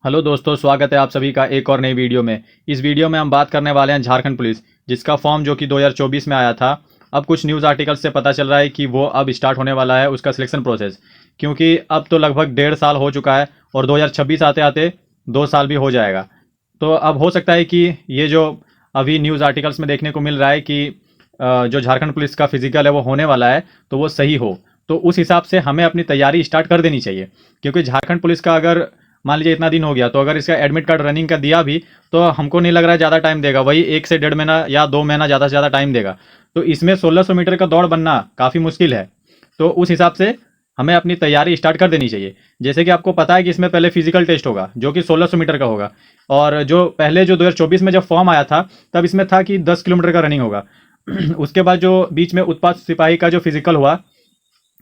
Hello दोस्तों, स्वागत है आप सभी का एक और नई वीडियो में। इस वीडियो में हम बात करने वाले हैं झारखंड पुलिस, जिसका फॉर्म जो कि 2024 में आया था। अब कुछ न्यूज़ आर्टिकल से पता चल रहा है कि वो अब स्टार्ट होने वाला है उसका सिलेक्शन प्रोसेस, क्योंकि अब तो लगभग 1.5 साल हो चुका है और 2026 आते आते 2 साल भी हो जाएगा। तो अब हो सकता है कि ये जो अभी न्यूज़ आर्टिकल्स में देखने को मिल रहा है कि जो झारखंड पुलिस का फिजिकल है वो होने वाला है, तो वो सही हो। तो उस हिसाब से हमें अपनी तैयारी स्टार्ट कर देनी चाहिए, क्योंकि झारखंड पुलिस का अगर मान लीजिए इतना दिन हो गया, तो अगर इसका एडमिट कार्ड रनिंग का दिया भी, तो हमको नहीं लग रहा है ज़्यादा टाइम देगा। वही 1 से 1.5 महीना या 2 महीना ज़्यादा से ज़्यादा टाइम देगा। तो इसमें 1600 मीटर का दौड़ बनना काफ़ी मुश्किल है। तो उस हिसाब से हमें अपनी तैयारी स्टार्ट कर देनी चाहिए। जैसे कि आपको पता है कि इसमें पहले फिजिकल टेस्ट होगा, जो कि 1600 मीटर का होगा। और जो पहले जो 2024 में जब फॉर्म आया था, तब इसमें था कि 10 किलोमीटर का रनिंग होगा। उसके बाद जो बीच में उत्पाद सिपाही का जो फिजिकल हुआ,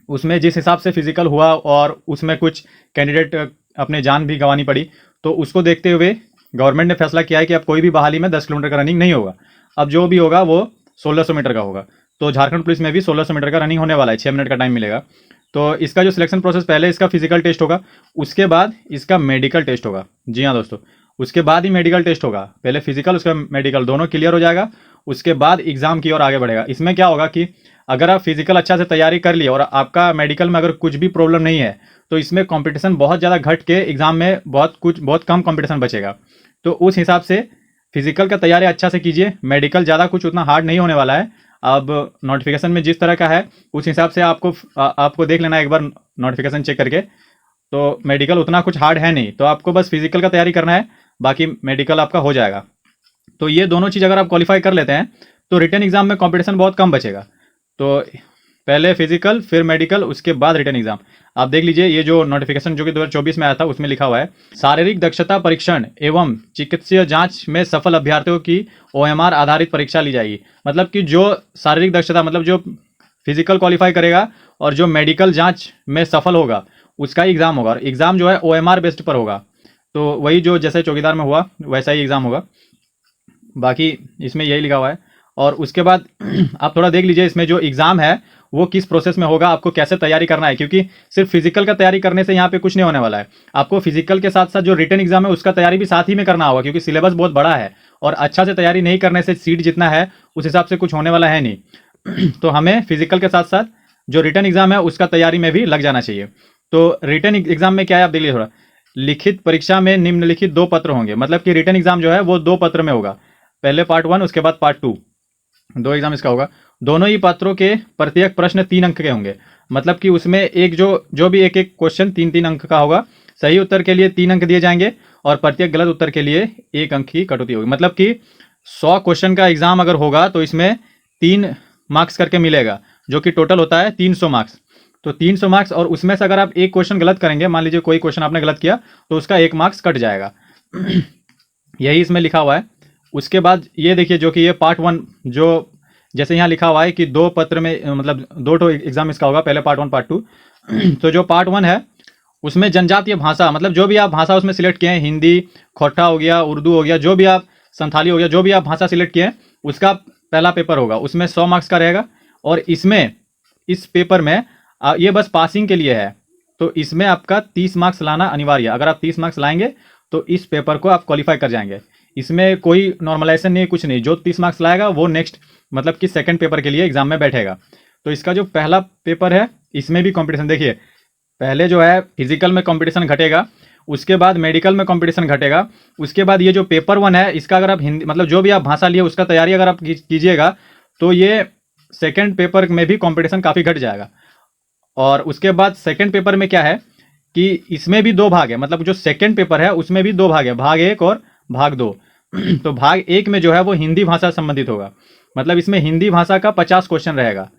उसमें जिस हिसाब से फिजिकल हुआ और उसमें कुछ कैंडिडेट अपने जान भी गंवानी पड़ी, तो उसको देखते हुए गवर्नमेंट ने फैसला किया है कि अब कोई भी बहाली में 10 किलोमीटर का रनिंग नहीं होगा। अब जो भी होगा वो 1600 मीटर का होगा। तो झारखंड पुलिस में भी 1600 मीटर का रनिंग होने वाला है, 6 मिनट का टाइम मिलेगा। तो इसका जो सिलेक्शन प्रोसेस, पहले इसका फिजिकल टेस्ट होगा, उसके बाद इसका मेडिकल टेस्ट होगा। जी हाँ दोस्तों, उसके बाद ही मेडिकल टेस्ट होगा। पहले फिजिकल, उसका मेडिकल, दोनों क्लियर हो जाएगा, उसके बाद एग्जाम की ओर आगे बढ़ेगा। इसमें क्या होगा कि अगर आप फिजिकल अच्छा से तैयारी कर लिए और आपका मेडिकल में अगर कुछ भी प्रॉब्लम नहीं है, तो इसमें कंपटीशन बहुत ज़्यादा घट के एग्जाम में बहुत कम कंपटीशन बचेगा। तो उस हिसाब से फिजिकल का तैयारी अच्छा से कीजिए। मेडिकल ज़्यादा कुछ उतना हार्ड नहीं होने वाला है। अब नोटिफिकेशन में जिस तरह का है, उस हिसाब से आपको देख लेना एक बार नोटिफिकेशन चेक करके। तो मेडिकल उतना कुछ हार्ड है नहीं, तो आपको बस फिजिकल का तैयारी करना है, बाकी मेडिकल आपका हो जाएगा। तो ये दोनों चीज़ अगर आप क्वालिफाई कर लेते हैं, तो रिटर्न एग्जाम में कंपटीशन बहुत कम बचेगा। तो पहले फिजिकल, फिर मेडिकल, उसके बाद रिटर्न एग्जाम। आप देख लीजिए, ये जो नोटिफिकेशन जो कि 2024 में आया था, उसमें लिखा हुआ है, शारीरिक दक्षता परीक्षण एवं चिकित्सीय जांच में सफल अभ्यर्थियों की ओएमआर आधारित परीक्षा ली जाएगी। मतलब कि जो शारीरिक दक्षता, मतलब जो फिजिकल क्वालिफाई करेगा और जो मेडिकल जांच में सफल होगा, उसका एग्जाम होगा। और एग्जाम जो है ओएमआर बेस्ड पर होगा। तो वही जो जैसे चौकीदार में हुआ, वैसा ही एग्जाम होगा। बाकी इसमें यही लिखा हुआ है। और उसके बाद आप थोड़ा देख लीजिए, इसमें जो एग्ज़ाम है वो किस प्रोसेस में होगा, आपको कैसे तैयारी करना है, क्योंकि सिर्फ फिजिकल का तैयारी करने से यहाँ पे कुछ नहीं होने वाला है। आपको फिजिकल के साथ साथ जो रिटर्न एग्जाम है उसका तैयारी भी साथ ही में करना होगा, क्योंकि सिलेबस बहुत बड़ा है और अच्छा से तैयारी नहीं करने से सीट जितना है उस हिसाब से कुछ होने वाला है नहीं। तो हमें फिजिकल के साथ साथ जो रिटर्न एग्जाम है उसका तैयारी में भी लग जाना चाहिए। तो रिटर्न एग्जाम में क्या है, आप देख लीजिए थोड़ा। लिखित परीक्षा में निम्नलिखित 2 पत्र होंगे। मतलब कि रिटर्न एग्जाम जो है वो 2 पत्र में होगा, पहले पार्ट 1, उसके बाद पार्ट 2। 2 एग्जाम इसका होगा। दोनों ही पत्रों के प्रत्येक प्रश्न 3 अंक के होंगे। मतलब कि उसमें एक जो भी एक क्वेश्चन 3-3 अंक का होगा। सही उत्तर के लिए 3 अंक दिए जाएंगे और प्रत्येक गलत उत्तर के लिए 1 अंक की कटौती होगी। मतलब कि 100 क्वेश्चन का एग्जाम अगर होगा तो इसमें 3 मार्क्स करके मिलेगा, जो कि टोटल होता है 300 मार्क्स। तो 300 मार्क्स, और उसमें से अगर आप एक क्वेश्चन गलत करेंगे, मान लीजिए कोई क्वेश्चन आपने गलत किया, तो उसका 1 मार्क्स कट जाएगा। यही इसमें लिखा हुआ है। उसके बाद ये देखिए, जो कि ये पार्ट 1, जो जैसे यहाँ लिखा हुआ है कि 2 पत्र में, मतलब 2 एग्जाम इसका होगा, पहले पार्ट 1 पार्ट 2। तो जो पार्ट 1 है उसमें जनजातीय भाषा, मतलब जो भी आप भाषा उसमें सिलेक्ट किए हैं, हिंदी, खोटा हो गया, उर्दू हो गया, जो भी आप, संथाली हो गया, जो भी आप भाषा सिलेक्ट किए हैं, उसका पहला पेपर होगा। उसमें 100 मार्क्स का रहेगा। और इसमें, इस पेपर में ये बस पासिंग के लिए है। तो इसमें आपका 30 मार्क्स लाना अनिवार्य है। अगर आप 30 मार्क्स लाएंगे तो इस पेपर को आप क्वालिफाई कर जाएंगे। इसमें कोई नॉर्मलाइजेशन नहीं, कुछ नहीं। जो 30 मार्क्स लाएगा वो नेक्स्ट, मतलब कि सेकंड पेपर के लिए एग्जाम में बैठेगा। तो इसका जो पहला पेपर है, इसमें भी कंपटीशन देखिए, पहले जो है फिजिकल में कंपटीशन घटेगा, उसके बाद मेडिकल में कंपटीशन घटेगा, उसके बाद ये जो पेपर 1 है, इसका अगर आप हिंदी, मतलब जो भी आप भाषा लिए उसका तैयारी अगर आप कीजिएगा, तो ये सेकेंड पेपर में भी कंपटीशन काफ़ी घट जाएगा। और उसके बाद सेकेंड पेपर में क्या है कि इसमें भी 2 भाग है। मतलब जो सेकेंड पेपर है उसमें भी 2 भाग है, भाग 1 और भाग 2। तो भाग 1 में जो है वो हिंदी भाषा से संबंधित होगा। मतलब इसमें हिंदी भाषा का 50 क्वेश्चन रहेगा,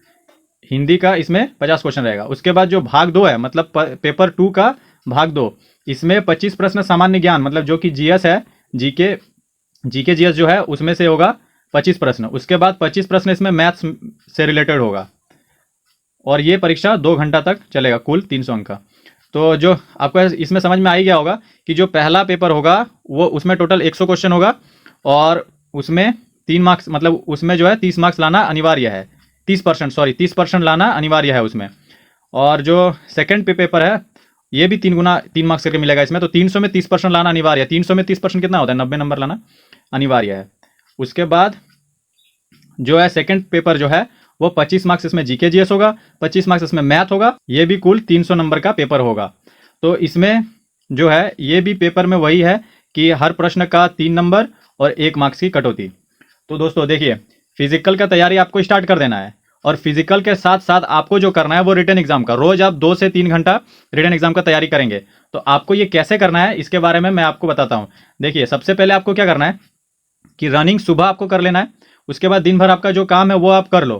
हिंदी का इसमें 50 क्वेश्चन रहेगा। उसके बाद जो भाग 2 है, मतलब पेपर 2 का भाग 2, इसमें 25 प्रश्न सामान्य ज्ञान, मतलब जो कि जीएस है, जीके जीएस जो है उसमें से होगा 25 प्रश्न। उसके बाद 25 प्रश्न इसमें मैथ्स से रिलेटेड होगा। और ये परीक्षा 2 घंटा तक चलेगा, कुल 300 अंक का। तो जो आपको इसमें समझ में आ ही गया होगा कि जो पहला पेपर होगा वो, उसमें टोटल 100 क्वेश्चन होगा और उसमें 3 मार्क्स, मतलब उसमें जो है 30 मार्क्स लाना अनिवार्य है। 30% लाना अनिवार्य है उसमें। और जो सेकंड पेपर है, ये भी 3 मार्क्स करके मिलेगा इसमें। तो 300 में 30% लाना अनिवार्य है। 300 में 30% कितना होता है? 90 नंबर लाना अनिवार्य है। उसके बाद जो है सेकंड पेपर जो है वो 25 मार्क्स इसमें जीके जीएस होगा, 25 मार्क्स इसमें मैथ होगा। ये भी कुल 300 नंबर का पेपर होगा। तो इसमें जो है ये भी पेपर में वही है कि हर प्रश्न का 3 नंबर और 1 मार्क्स की कटौती। तो दोस्तों देखिए, फिजिकल का तैयारी आपको स्टार्ट कर देना है, और फिजिकल के साथ साथ आपको जो करना है वो रिटन एग्जाम का। रोज आप 2 से 3 घंटा रिटन एग्जाम का तैयारी करेंगे। तो आपको ये कैसे करना है इसके बारे में मैं आपको बताता हूँ। देखिए, सबसे पहले आपको क्या करना है कि रनिंग सुबह आपको कर लेना है। उसके बाद दिन भर आपका जो काम है वो आप कर लो,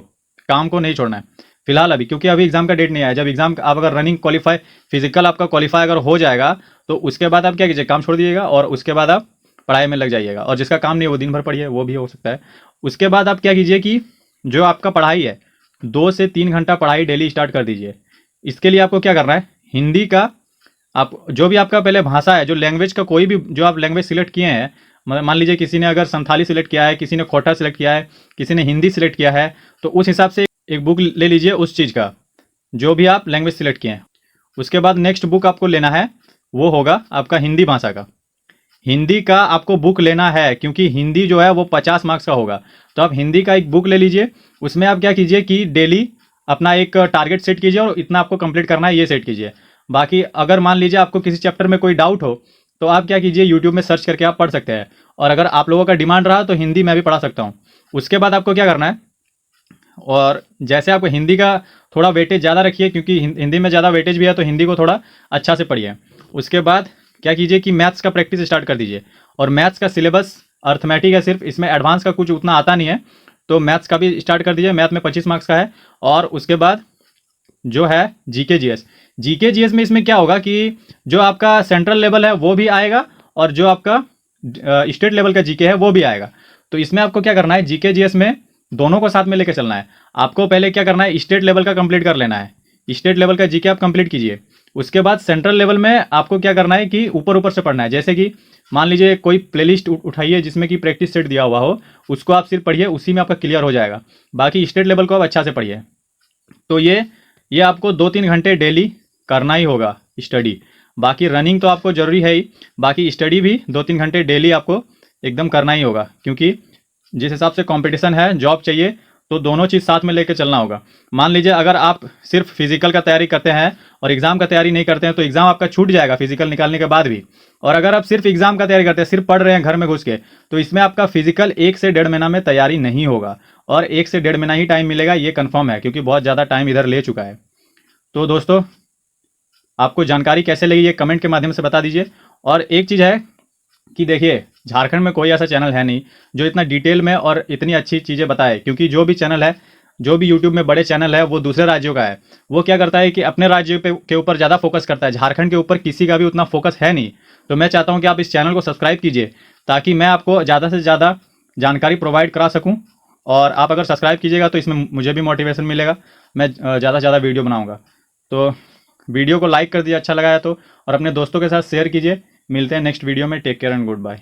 काम को नहीं छोड़ना है फिलहाल अभी, क्योंकि अभी एग्जाम का डेट नहीं आया। जब एग्जाम आप अगर रनिंग क्वालिफाई, फिजिकल आपका क्वालिफाई अगर हो जाएगा तो उसके बाद आप क्या कीजिए, काम छोड़ दीजिएगा और उसके बाद आप पढ़ाई में लग जाइएगा। और जिसका काम नहीं है वो दिन भर पढ़िए, वो भी हो सकता है। उसके बाद आप क्या कीजिए कि जो आपका पढ़ाई है 2 से 3 घंटा पढ़ाई डेली स्टार्ट कर दीजिए। इसके लिए आपको क्या करना है, हिंदी का आप जो भी आपका पहले भाषा है, जो लैंग्वेज का कोई भी जो आप लैंग्वेज सिलेक्ट किए हैं, मान लीजिए किसी ने अगर संथाली सिलेक्ट किया है, किसी ने खोटा सिलेक्ट किया है, किसी ने हिंदी सिलेक्ट किया है, तो उस हिसाब से एक बुक ले लीजिए उस चीज़ का, जो भी आप लैंग्वेज सिलेक्ट किए हैं। उसके बाद नेक्स्ट बुक आपको लेना है वो होगा आपका हिंदी भाषा का। हिंदी का आपको बुक लेना है क्योंकि हिंदी जो है वो 50 मार्क्स का होगा। तो आप हिंदी का एक बुक ले लीजिए। उसमें आप क्या कीजिए कि डेली अपना एक टारगेट सेट कीजिए और इतना आपको कंप्लीट करना है ये सेट कीजिए। बाकी अगर मान लीजिए आपको किसी चैप्टर में कोई डाउट हो तो आप क्या कीजिए, यूट्यूब में सर्च करके आप पढ़ सकते हैं। और अगर आप लोगों का डिमांड रहा तो हिंदी मैं भी पढ़ा सकता हूँ। उसके बाद आपको क्या करना है, और जैसे आपको हिंदी का थोड़ा वेटेज ज़्यादा रखिए क्योंकि हिंदी में ज़्यादा वेटेज भी है, तो हिंदी को थोड़ा अच्छा से पढ़िए। उसके बाद क्या कीजिए कि मैथ्स का प्रैक्टिस स्टार्ट कर दीजिए। और मैथ्स का सिलेबस अर्थमेटिक है सिर्फ, इसमें एडवांस का कुछ उतना आता नहीं है, तो मैथ्स का भी स्टार्ट कर दीजिए। मैथ में 25 मार्क्स का है। और उसके बाद जो है जीके जीएस, जीके जीएस में इसमें क्या होगा कि जो आपका सेंट्रल लेवल है वो भी आएगा और जो आपका स्टेट लेवल का जीके है वो भी आएगा। तो इसमें आपको क्या करना है, जीके जीएस में दोनों को साथ में लेकर चलना है। आपको पहले क्या करना है, स्टेट लेवल का कंप्लीट कर लेना है। स्टेट लेवल का जीके आप कंप्लीट कीजिए। उसके बाद सेंट्रल लेवल में आपको क्या करना है कि ऊपर ऊपर से पढ़ना है। जैसे कि मान लीजिए कोई प्लेलिस्ट उठाइए जिसमें कि प्रैक्टिस सेट दिया हुआ हो, उसको आप सिर्फ पढ़िए, उसी में आपका क्लियर हो जाएगा। बाकी स्टेट लेवल को आप अच्छा से पढ़िए। तो ये आपको 2-3 घंटे डेली करना ही होगा स्टडी। बाकी रनिंग तो आपको ज़रूरी है ही, बाकी स्टडी भी 2-3 घंटे डेली आपको एकदम करना ही होगा, क्योंकि जिस हिसाब से कंपटीशन है, जॉब चाहिए, तो दोनों चीज़ साथ में लेकर चलना होगा। मान लीजिए अगर आप सिर्फ फिजिकल का तैयारी करते हैं और एग्ज़ाम का तैयारी नहीं करते हैं तो एग्ज़ाम आपका छूट जाएगा फिजिकल निकालने के बाद भी। और अगर आप सिर्फ एग्ज़ाम का तैयारी करते हैं, सिर्फ पढ़ रहे हैं घर में घुस के, तो इसमें आपका फिजिकल 1 से 1.5 महीना में तैयारी नहीं होगा। और 1 से 1.5 महीना ही टाइम मिलेगा, ये कन्फर्म है, क्योंकि बहुत ज़्यादा टाइम इधर ले चुका है। तो दोस्तों, आपको जानकारी कैसे लगी ये कमेंट के माध्यम से बता दीजिए। और एक चीज़ है कि देखिए, झारखंड में कोई ऐसा चैनल है नहीं जो इतना डिटेल में और इतनी अच्छी चीज़ें बताए, क्योंकि जो भी चैनल है, जो भी यूट्यूब में बड़े चैनल है, वो दूसरे राज्यों का है। वो क्या करता है कि अपने राज्य के ऊपर ज़्यादा फोकस करता है। झारखंड के ऊपर किसी का भी उतना फोकस है नहीं। तो मैं चाहता हूँ कि आप इस चैनल को सब्सक्राइब कीजिए ताकि मैं आपको ज़्यादा से ज़्यादा जानकारी प्रोवाइड करा सकूँ। और आप अगर सब्सक्राइब कीजिएगा तो इसमें मुझे भी मोटिवेशन मिलेगा, मैं ज़्यादा से ज़्यादा वीडियो बनाऊँगा। तो वीडियो को लाइक कर दीजिए अच्छा लगा है तो, और अपने दोस्तों के साथ शेयर कीजिए। मिलते हैं नेक्स्ट वीडियो में। Take care and good bye.